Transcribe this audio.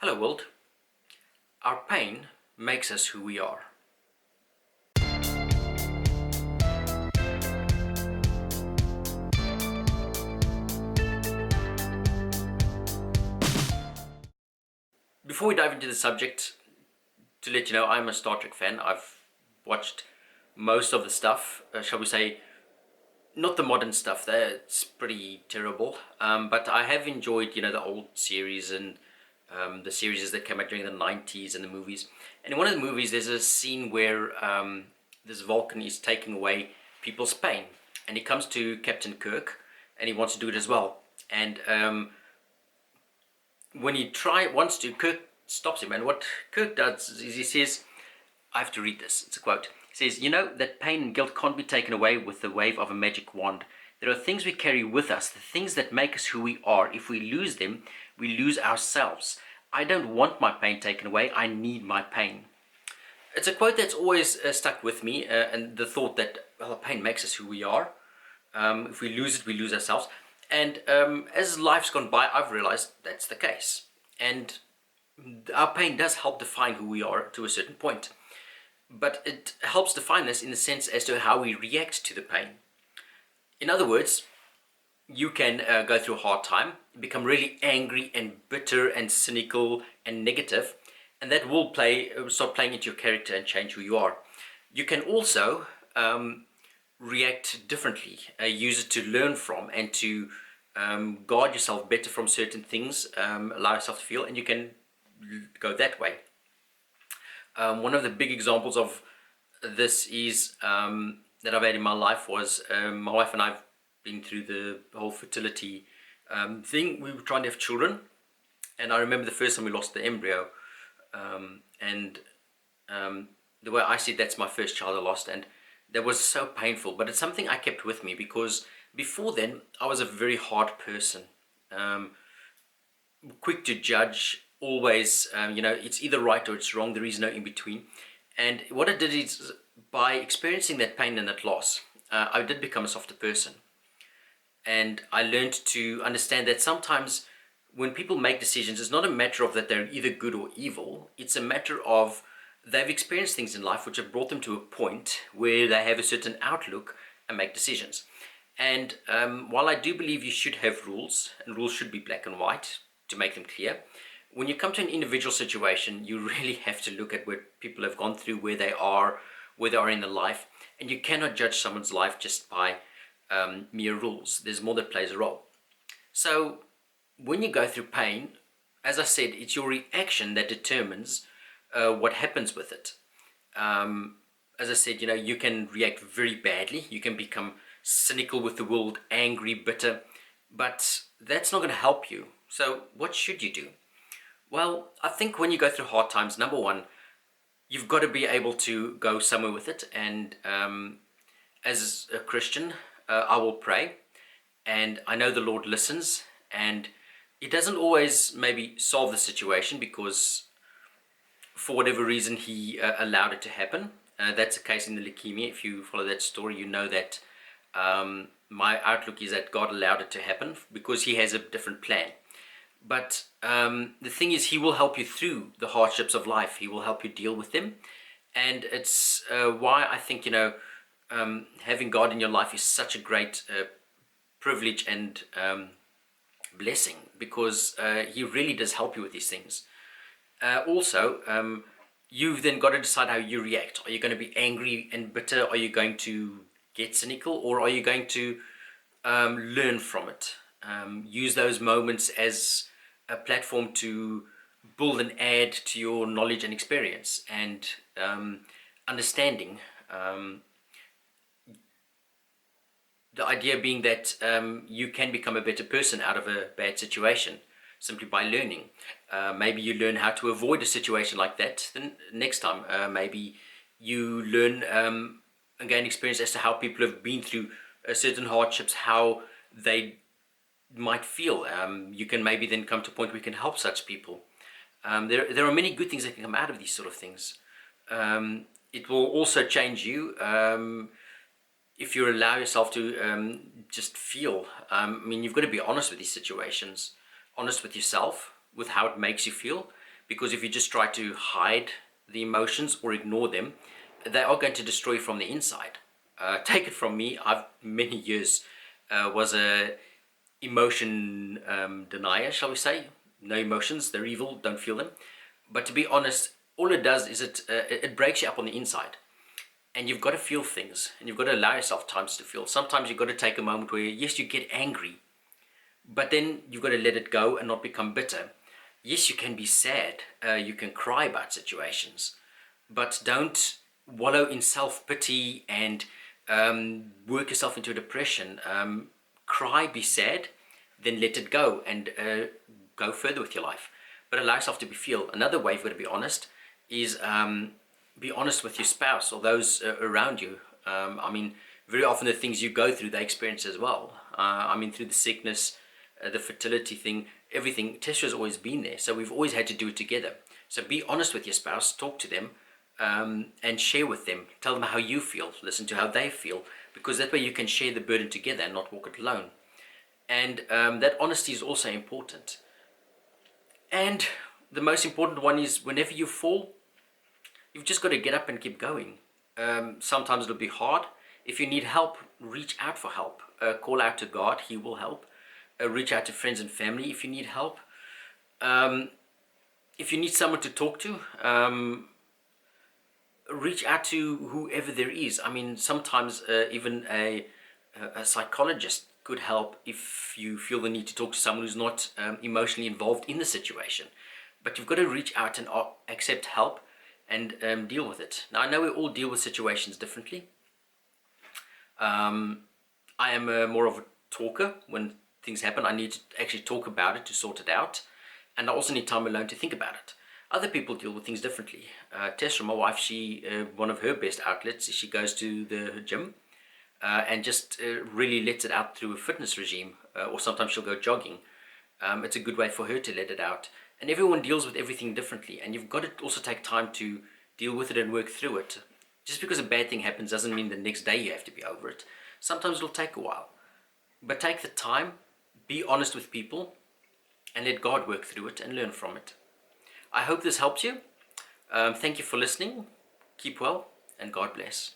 Hello world. Our pain makes us who we are. Before we dive into the subject, to let you know, I'm a Star Trek fan. I've watched most of the stuff, shall we say, not the modern stuff, that's pretty terrible, but I have enjoyed, the old series and the series that came out during the 90s and the movies. And in one of the movies, there's a scene where this Vulcan is taking away people's pain, and he comes to Captain Kirk, and he wants to do it as well. And when he wants to, Kirk stops him, and what Kirk does is he says, I have to read this, it's a quote. He says, you know that pain and guilt can't be taken away with the wave of a magic wand. There are things we carry with us, the things that make us who we are. If we lose them, we lose ourselves. I don't want my pain taken away, I need my pain. It's a quote that's always stuck with me, and the thought that, well, pain makes us who we are. If we lose it, we lose ourselves. And as life's gone by, I've realized that's the case. And our pain does help define who we are to a certain point. But it helps define us in the sense as to how we react to the pain. In other words, you can go through a hard time, become really angry and bitter and cynical and negative, and that will start playing into your character and change who you are. You can also react differently, use it to learn from and to guard yourself better from certain things, allow yourself to feel, and you can go that way. One of the big examples of this is that I've had in my life was my wife and I have been through the whole fertility thing. We were trying to have children, and I remember the first time we lost the embryo, and the way I see it, that's my first child I lost, and that was so painful. But it's something I kept with me because before then I was a very hard person, quick to judge. Always, it's either right or it's wrong. There is no in between. And what I did is, by experiencing that pain and that loss, I did become a softer person. And I learned to understand that sometimes when people make decisions, it's not a matter of that they're either good or evil. It's a matter of they've experienced things in life which have brought them to a point where they have a certain outlook and make decisions. And while I do believe you should have rules, and rules should be black and white to make them clear, when you come to an individual situation, you really have to look at what people have gone through, where they are in their life, and you cannot judge someone's life just by mere rules. There's more that plays a role. So when you go through pain, as I said, it's your reaction that determines what happens with it. As I said, you can react very badly. You can become cynical with the world, angry, bitter, but that's not going to help you. So what should you do? Well, I think when you go through hard times, number one, you've got to be able to go somewhere with it. And as a Christian, I will pray. And I know the Lord listens. And He doesn't always maybe solve the situation because for whatever reason He allowed it to happen. That's the case in the leukemia. If you follow that story, you know that my outlook is that God allowed it to happen because He has a different plan. But the thing is, He will help you through the hardships of life. He will help you deal with them. And it's why I think, having God in your life is such a great privilege and blessing, because He really does help you with these things. Also, you've then got to decide how you react. Are you going to be angry and bitter? Are you going to get cynical? Or are you going to learn from it? Use those moments as a platform to build and add to your knowledge and experience and understanding. The idea being that you can become a better person out of a bad situation simply by learning. Maybe you learn how to avoid a situation like that the next time. Maybe you learn and gain experience as to how people have been through certain hardships, how they might feel. You can maybe then come to a point where you can help such people. There are many good things that can come out of these sort of things. It will also change you if you allow yourself to just feel. You've got to be honest with these situations, honest with yourself, with how it makes you feel, because if you just try to hide the emotions or ignore them, they are going to destroy you from the inside. Take it from me, I've many years was a emotion denier, shall we say. No emotions, they're evil, don't feel them. But to be honest, all it does is it breaks you up on the inside. And you've got to feel things, and you've got to allow yourself times to feel. Sometimes you've got to take a moment where, yes, you get angry, but then you've got to let it go and not become bitter. Yes, you can be sad, you can cry about situations, but don't wallow in self-pity and work yourself into a depression. Cry, be sad, then let it go and go further with your life. But allow yourself to be feel. Another way you've got to be honest is be honest with your spouse or those around you. I mean, very often the things you go through, they experience as well. I mean, through the sickness, the fertility thing, everything, Tesha's always been there. So we've always had to do it together. So be honest with your spouse, talk to them, and share with them. Tell them how you feel, listen to how they feel, because that way you can share the burden together and not walk it alone. And that honesty is also important. And the most important one is whenever you fall, you've just got to get up and keep going. Sometimes it'll be hard. If you need help, reach out for help. Call out to God, He will help. Reach out to friends and family if you need help. If you need someone to talk to, reach out to whoever there is. I mean, sometimes even a psychologist could help if you feel the need to talk to someone who's not emotionally involved in the situation. But you've got to reach out and accept help and deal with it. Now, I know we all deal with situations differently. I am more of a talker. When things happen, I need to actually talk about it to sort it out. And I also need time alone to think about it. Other people deal with things differently. Tessa, my wife, one of her best outlets is she goes to the gym and just really lets it out through a fitness regime, or sometimes she'll go jogging. It's a good way for her to let it out. And everyone deals with everything differently, and you've got to also take time to deal with it and work through it. Just because a bad thing happens doesn't mean the next day you have to be over it. Sometimes it'll take a while. But take the time, be honest with people, and let God work through it and learn from it. I hope this helps you. Thank you for listening. Keep well, and God bless.